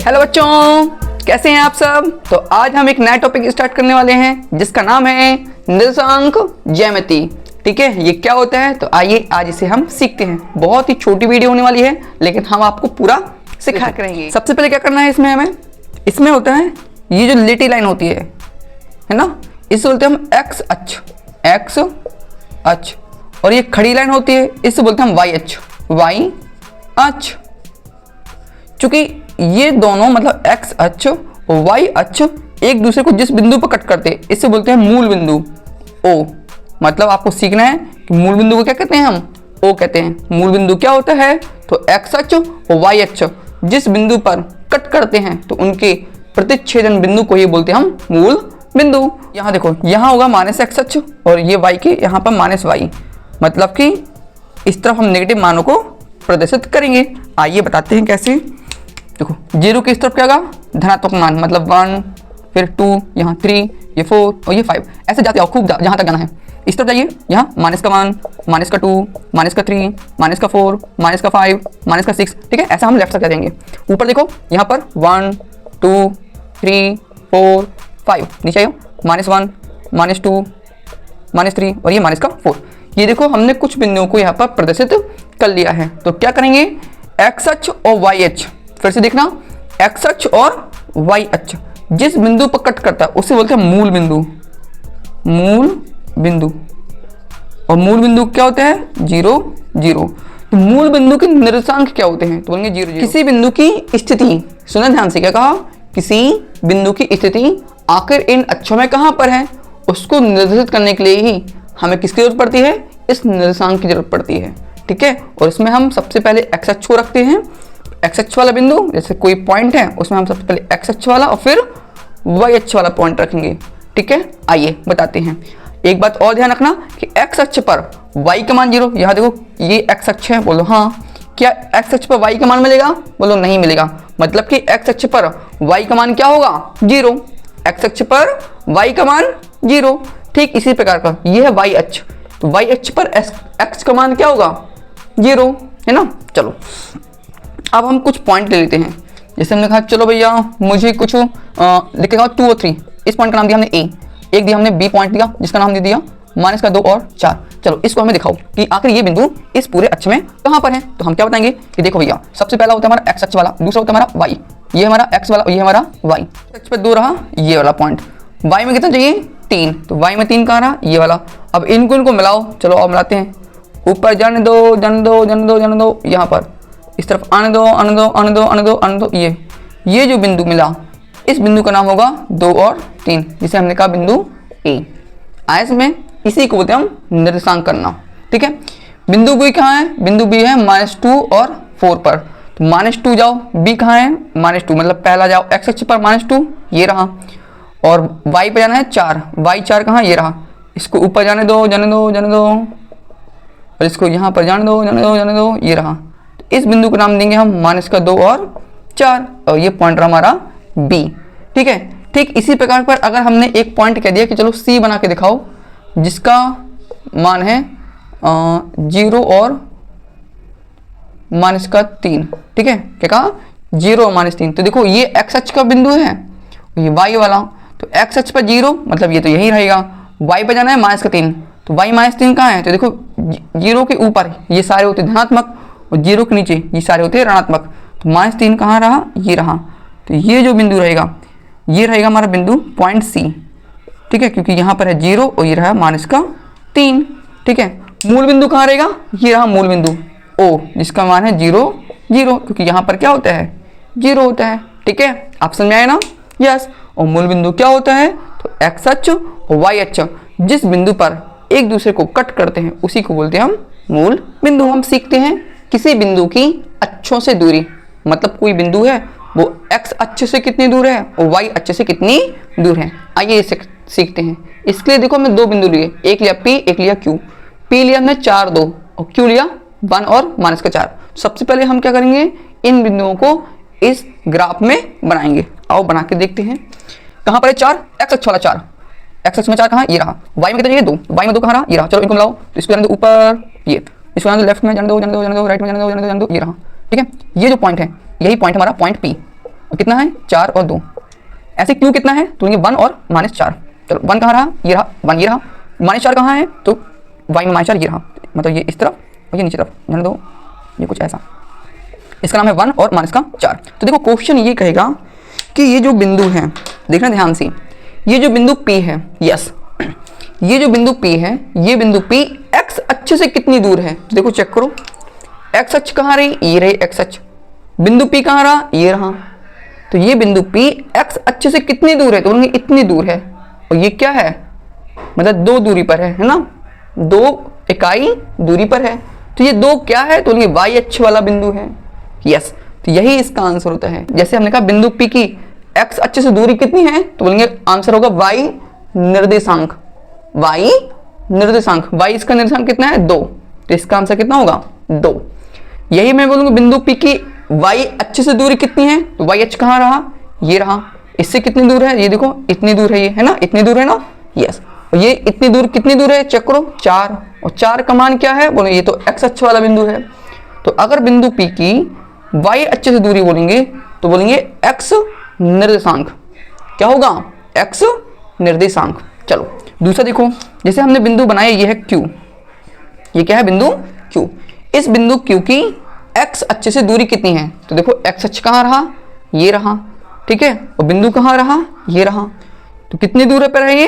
Hello बच्चों, कैसे हैं आप सब। तो आज हम एक नया टॉपिक स्टार्ट करने वाले हैं जिसका नाम है निर्देशांक ज्यामिति। ठीक है, ये क्या होता है तो आइए आज इसे हम सीखते हैं। बहुत ही छोटी वीडियो होने वाली है लेकिन हम आपको पूरा सिखा करेंगे। सबसे पहले क्या करना है, इसमें होता है ये जो लिटी लाइन होती है ना, इसे बोलते हैं हम एक्स अक्ष, और ये खड़ी लाइन होती है इसे बोलते हैं हम वाई अक्ष। चूंकि ये दोनों मतलब एक्स अक्ष और वाई अक्ष एक दूसरे को जिस बिंदु पर कट करते हैं इसे बोलते हैं मूल बिंदु ओ। मतलब आपको सीखना है कि मूल बिंदु को क्या कहते हैं, हम ओ कहते हैं। मूल बिंदु क्या होता है तो एक्स अक्ष और वाई अक्ष जिस बिंदु पर कट करते हैं तो उनके प्रतिच्छेदन बिंदु को ये बोलते हैं हम मूल बिंदु। यहाँ देखो, यहाँ होगा माइनस एक्स अक्ष और ये वाई के यहाँ पर माइनस वाई, मतलब कि इस तरफ हम नेगेटिव मानों को प्रदर्शित करेंगे। आइए बताते हैं कैसे। देखो, जीरो की इस तरफ क्या होगा धनात्मक मान, मतलब 1, फिर 2, यहाँ 3, ये 4 और ये 5, ऐसे जाते आओ खूब जहाँ तक जाना है। इस तरफ जाइए, यहाँ माइनस का मान, माइनस का 2, माइनस का 3, माइनस का 4, माइनस का 5, माइनस का 6। ठीक है, ऐसा हम लेफ्ट साइड जाएंगे। ऊपर देखो, यहाँ पर 1, 2, 3, 4, 5, नीचे आइए -1, -2, -3 और ये माइनस का 4। ये देखो हमने कुछ बिंदुओं को यहाँ पर प्रदर्शित कर लिया है। तो क्या करेंगे, एक्स अक्ष और वाई अक्ष, फिर से देखना, एक्स अक्ष और वाई अक्ष जिस बिंदु पर कट करता है उसे बोलते हैं मूल बिंदु। और मूल बिंदु क्या होता है 0, 0। तो मूल बिंदु के निर्देशांक क्या होते हैं तो बोलेंगे 0, 0। किसी बिंदु की स्थिति, सुना ध्यान से, क्या कहा, किसी बिंदु की स्थिति आखिर इन अक्षों में कहां पर है उसको निर्धारित करने के लिए ही हमें किसकी जरूरत पड़ती है, इस निर्देशांक की जरूरत पड़ती है। ठीक है, और इसमें हम सबसे पहले एक्स अक्ष को रखते हैं। एक्स अक्ष वाला बिंदु, जैसे कोई पॉइंट है उसमें हम सबसे पहले एक्स अक्ष वाला और फिर वाई अक्ष वाला पॉइंट रखेंगे। ठीक है, आइए बताते हैं। एक बात और ध्यान रखना कि एक्स अक्ष पर वाई का मान 0, यहाँ देखो ये एक्स अक्ष है, बोलो हाँ। क्या एक्स अक्ष पर वाई का मान मिलेगा, बोलो नहीं मिलेगा। मतलब कि एक्स अक्ष पर वाई का मान क्या होगा 0, एक्स अक्ष पर वाई का मान 0। ठीक इसी प्रकार का ये है वाई अक्ष, तो वाई अक्ष पर एक्स का मान क्या होगा 0, है ना। चलो अब हम कुछ पॉइंट ले लेते हैं। जैसे हमने कहा चलो भैया मुझे कुछ लिख के 2 और 3, इस पॉइंट का नाम दिया हमने ए, एक दिया हमने बी पॉइंट दिया जिसका नाम दे दिया -2 और 4। चलो इसको हमें दिखाओ कि आखिर ये बिंदु इस पूरे अक्ष में कहाँ पर है। तो हम क्या बताएंगे कि देखो भैया, सबसे पहला होता है हमारा एक्स अक्ष वाला, दूसरा होता है हमारा वाई, ये हमारा एक्स वाला और ये हमारा वाई। अक्ष पर 2 रहा ये वाला पॉइंट, वाई में कितना चाहिए 3, तो वाई में 3 कहाँ रहा ये वाला। अब इनको मिलाओ, चलो अब मिलाते हैं। ऊपर जाने दो, यहाँ पर इस तरफ आने दो। ये जो बिंदु मिला इस बिंदु का नाम होगा 2 और 3, जिसे हमने कहा बिंदु ए। आयस में इसी को बोलते हैं हम निर्देशांक करना। ठीक है, बिंदु बी कहाँ है, बिंदु बी है -2 और 4 पर, तो -2 जाओ, बी कहाँ है -2, मतलब पहला जाओ एक्स अक्ष पर -2 ये रहा, और वाई पे जाना है 4, वाई 4 कहाँ ये रहा। इसको ऊपर जाने दो, और इसको यहाँ पर जाने दो, ये रहा। तो इस बिंदु का नाम देंगे हम -2 और 4, और ये पॉइंट रहा हमारा बी। ठीक है, ठीक इसी प्रकार पर अगर हमने एक पॉइंट कह दिया कि चलो सी बना के दिखाओ जिसका मान है 0 और -3। ठीक है, क्या कहा 0 और -3। तो देखो ये एक्स अक्ष का बिंदु है, ये वाई वाला, तो एक्स अक्ष पर 0 मतलब ये तो यही रहेगा। वाई पर जाना है -3, तो वाई -3 कहाँ है, तो देखो 0 के ऊपर ये सारे होते धनात्मक और 0 के नीचे ये सारे होते ऋणात्मक, तो -3 कहाँ रहा ये रहा। तो ये जो बिंदु रहेगा ये रहेगा हमारा बिंदु पॉइंट सी। ठीक है, क्योंकि यहाँ पर है 0 और ये रहा -3। ठीक है, मूल बिंदु कहाँ रहेगा, ये रहा मूल बिंदु ओ, जिसका मान है 0, 0, क्योंकि यहाँ पर क्या होता है 0 होता है। ठीक है, आप समझ में आए ना, यस। और मूल बिंदु क्या होता है तो एक्स अक्ष और वाई अक्ष जिस बिंदु पर एक दूसरे को कट करते हैं उसी को बोलते हैं हम मूल बिंदु। हम सीखते हैं किसी बिंदु की अक्षों से दूरी, मतलब कोई बिंदु है वो एक्स अक्ष से कितनी दूर है और वाई अक्ष से कितनी दूर है। आइए इसे सीखते हैं। इसके लिए देखो हमने 2 बिंदु लिए, एक लिया P, एक लिया Q। P लिया हमने 4, 2 और Q लिया 1 और -4। सबसे पहले हम क्या करेंगे, इन बिंदुओं को इस ग्राफ में बनाएंगे। आओ बना के देखते हैं। कहाँ पर है 4, एक्स अक्ष वाला 4, एक्स अक्ष में 4 कहाँ ये रहा, वाई में कितना चाहिए 2, वाई में 2 कहाँ रहा ये रहा। चलो इनको मिलाओ, तो इसको जाने दो ऊपर, ये इसको लेफ्ट में जाने दो, राइट में जाने दो, ये रहा। ठीक है, ये जो पॉइंट है यही पॉइंट हमारा पॉइंट पी। और कितना है 4 और 2। ऐसे क्यों कितना है तो बोलेंगे 1 और -4। चलो 1 कहाँ रहा, ये रहा 1, ये रहा। -4 कहाँ है तो y में -4 ये रहा, मतलब ये इस तरफ और ये नीचे तरफ, ध्यान दो ये कुछ ऐसा, इसका नाम है 1 और -4। तो देखो क्वेश्चन ये कहेगा कि ये जो बिंदु है, देखना ध्यान से, ये जो बिंदु P है, यस ये जो बिंदु P है, ये बिंदु P x अक्ष से कितनी दूर है। तो देखो चेक करो, x अक्ष कहाँ रही, ये रही x अक्ष। बिंदु P कहाँ रहा, ये रहा। तो ये बिंदु P x अक्ष से कितनी दूर है तो बोलेंगे इतनी दूर है। और ये क्या है, मतलब 2 दूरी पर है ना, 2 इकाई दूरी पर है। तो ये 2 क्या है तो बोलेंगे y अक्ष वाला बिंदु है। यस, तो यही इसका आंसर होता है। जैसे हमने कहा बिंदु P की x अक्ष से दूरी कितनी है तो बोलेंगे आंसर होगा y निर्देशांक। y निर्देशांक, y इसका निर्देशांक कितना है 2, तो इसका आंसर कितना होगा 2। यही मैं बोलूंगा बिंदु P की y अक्ष से दूरी कितनी है तो y अक्ष कहाँ रहा, ये रहा। इससे कितनी दूर है, ये देखो इतनी दूर है, ये है ना, इतनी दूर है ना, यस। और ये इतनी दूर कितनी दूर है चेक करो 4, और 4 का मान क्या है बोले ये तो x अक्ष वाला बिंदु है। तो अगर बिंदु P की y अक्ष से दूरी बोलेंगे तो बोलेंगे x निर्देशांक, क्या होगा x निर्देशांक। चलो दूसरा देखो, जैसे हमने बिंदु बनाया ये है Q, ये क्या है बिंदु Q। इस बिंदु Q की x अक्ष से दूरी कितनी है तो देखो x अक्ष कहाँ रहा, ये रहा, ठीक है, और बिंदु कहाँ रहा, ये रहा। तो कितनी दूर पर है ये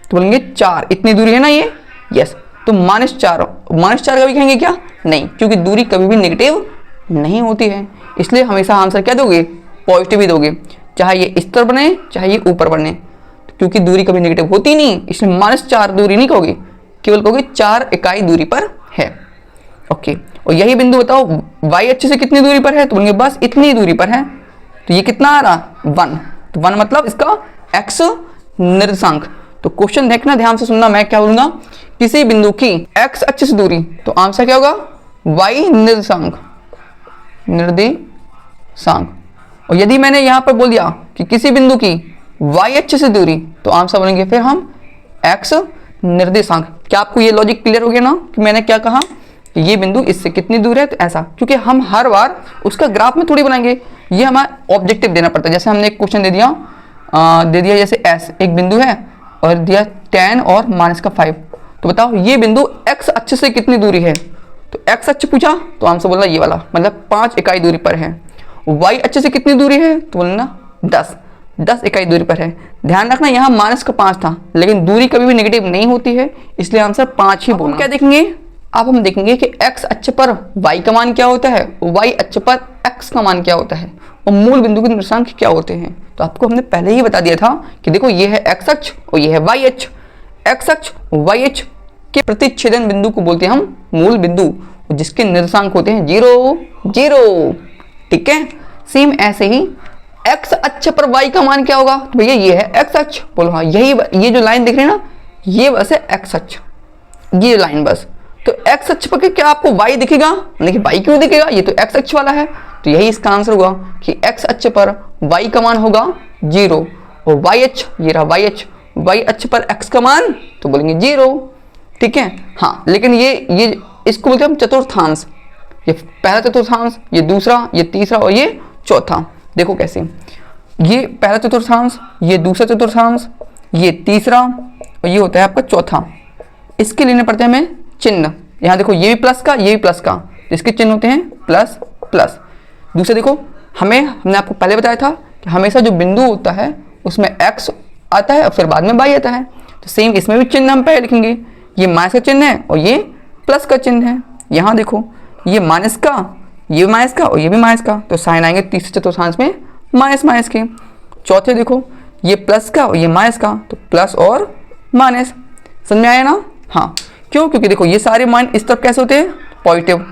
तो बोलेंगे 4, इतनी दूरी है ना ये, यस। तो -4 का भी कहेंगे क्या, नहीं, क्योंकि दूरी कभी भी नेगेटिव नहीं होती है, इसलिए हमेशा आंसर क्या दोगे, पॉजिटिव ही दोगे, चाहे ये इस तरफ बने चाहे ये ऊपर बने, क्योंकि दूरी कभी नेगेटिव होती नहीं, इसलिए -4 दूरी नहीं कहोगे, केवल कहोगे 4 इकाई दूरी पर है। ओके, और यही बिंदु बताओ y अक्ष से कितनी दूरी पर है तो बोलेंगे बस इतनी दूरी पर है। तो ये कितना आ रहा 1, तो 1 मतलब इसका x निर्देशांक। तो क्वेश्चन देखना ध्यान से सुनना, मैं क्या बोलूंगा, किसी बिंदु की x अक्ष से दूरी, तो आंसर क्या होगा y निर्देशांक, निर्देशांक। और यदि मैंने यहां पर बोल दिया कि किसी बिंदु की y अक्ष से दूरी, तो आंसर बोलेंगे फिर हम x निर्देशांक। क्या आपको ये लॉजिक क्लियर हो गया ना कि मैंने क्या कहा, ये बिंदु इससे कितनी दूर है तो ऐसा, क्योंकि हम हर बार उसका ग्राफ में थोड़ी बनाएंगे, ये हमारा ऑब्जेक्टिव देना पड़ता है। जैसे हमने एक क्वेश्चन दे दिया जैसे S एक बिंदु है और दिया 10 और -5, तो बताओ ये बिंदु x अक्ष से कितनी दूरी है, तो x अक्ष पूछा तो आंसर बोलना ये वाला, मतलब 5 इकाई दूरी पर है। y अक्ष से कितनी दूरी है तो बोलना 10 इकाई दूरी पर है। ध्यान रखना यहाँ -5 था, लेकिन दूरी कभी भी नेगेटिव नहीं होती है, इसलिए आंसर 5 ही बोलना। क्या देखेंगे, अब हम देखेंगे कि x अक्ष पर y का मान क्या होता है, y अक्ष पर x का मान क्या होता है, और मूल बिंदु के निर्देशांक क्या होते हैं। तो आपको हमने पहले ही बता दिया था कि देखो ये है x अक्ष और ये है y अक्ष। x अक्ष y अक्ष के प्रतिच्छेदन बिंदु को बोलते हैं हम मूल बिंदु, जिसके निर्देशांक होते हैं 0 0, ठीक है। सेम ऐसे ही x अक्ष पर y का मान क्या होगा, तो भैया ये है x अक्ष, बोलो हाँ, यही ये जो लाइन दिख रही है ना, ये बस है x अक्ष, ये लाइन बस। तो x अक्ष पर क्या आपको y दिखेगा, लेकिन y क्यों दिखेगा, ये तो x अक्ष वाला है। तो यही इसका आंसर होगा कि x अक्ष पर y का मान होगा 0, और y अक्ष ये रहा y अक्ष, y अक्ष पर x का मान तो बोलेंगे 0, ठीक है। हाँ, लेकिन ये इसको बोलते हैं हम चतुर्थांश, ये पहला चतुर्थांश, ये दूसरा, ये तीसरा और ये चौथा। देखो कैसे, ये पहला चतुर्थांश, ये दूसरा चतुर्थांश, ये तीसरा और ये होता है आपका चौथा। इसके लेने पड़ते हैं हमें चिन्ह। यहाँ देखो ये भी प्लस का, ये भी प्लस का, तो इसके चिन्ह होते हैं प्लस प्लस। दूसरे देखो, हमने आपको पहले बताया था कि हमेशा जो बिंदु होता है उसमें x आता है और फिर बाद में y आता है। तो सेम इसमें भी चिन्ह हम पहले लिखेंगे, ये माइनस का चिन्ह है और ये प्लस का चिन्ह है। यहाँ देखो ये माइनस का, ये माइनस का और ये भी माइनस का, तो साइन आएंगे तीसरे चतुर्थांश में माइनस माइनस के। चौथे देखो ये प्लस का और ये माइनस का, तो प्लस और माइनस। समझ में आया ना। हाँ, क्यों, क्योंकि देखो ये सारे मान इस तरफ कैसे होते हैं पॉजिटिव,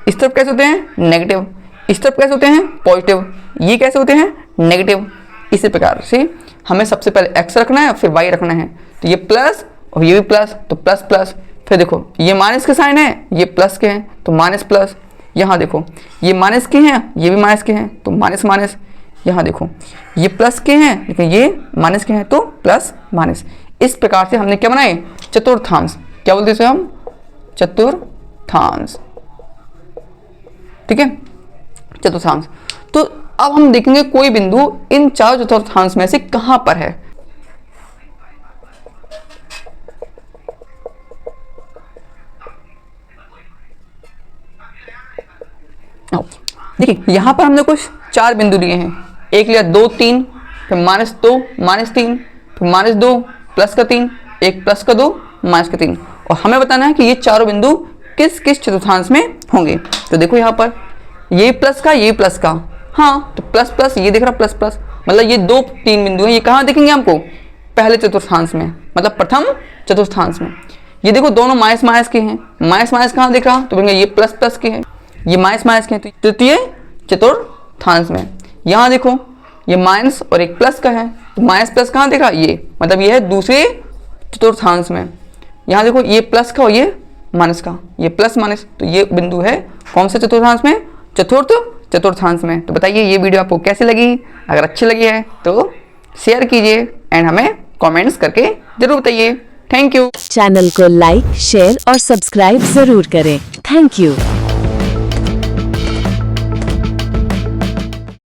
इस तरफ कैसे होते हैं नेगेटिव, इस तरफ कैसे होते हैं पॉजिटिव, ये कैसे होते हैं नेगेटिव। इसी प्रकार से हमें सबसे पहले x रखना है फिर y रखना है। तो ये प्लस और ये भी प्लस, तो प्लस प्लस। फिर देखो ये माइनस के साइन है, ये प्लस के हैं तो माइनस प्लस। यहाँ देखो ये माइनस के हैं, ये भी माइनस के हैं तो माइनस माइनस। यहाँ देखो ये प्लस के हैं लेकिन ये माइनस के हैं तो प्लस माइनस। इस प्रकार से हमने क्या बनाए चतुर्थांश, क्या बोलते हैं इसे हम चतुर्थांश, ठीक है, चतुर्थांश। तो अब हम देखेंगे कोई बिंदु इन चारों चतुर्थांश में से कहां पर है। देखिए यहां पर हमने कुछ 4 बिंदु लिए हैं, एक लिया 2 3, फिर -2 -3, फिर -2 प्लस का 3, एक प्लस का 2 माइनस का 3, और हमें बताना है कि ये चारों बिंदु किस किस चतुर्थांश में होंगे। तो देखो यहाँ पर ये प्लस का, ये प्लस का, हाँ तो प्लस प्लस ये दिख रहा प्लस प्लस, मतलब ये 2 3 बिंदु हैं, ये कहाँ दिखेंगे हमको, पहले चतुर्थांश में, मतलब प्रथम चतुर्थांश में। ये देखो दोनों माइनस माइनस के हैं, माइनस माइनस कहाँ दिख रहा, तो बोलेंगे ये प्लस प्लस के हैं, ये माइनस माइनस के हैं, तो तृतीय चतुर्थांश में। यहाँ देखो ये माइनस और एक प्लस का है, तो माइनस प्लस कहाँ दिख रहा, ये मतलब ये है दूसरे चतुर्थांश में। यहाँ देखो ये प्लस का और ये माइनस का, ये प्लस माइनस, तो ये बिंदु है कौन से चतुर्थांश में, चतुर्थ चतुर्थांश में। तो बताइए ये वीडियो आपको कैसी लगी, अगर अच्छी लगी है तो शेयर कीजिए एंड हमें कमेंट्स करके जरूर बताइए। Thank you. चैनल को लाइक, शेयर और सब्सक्राइब जरूर करें। Thank you.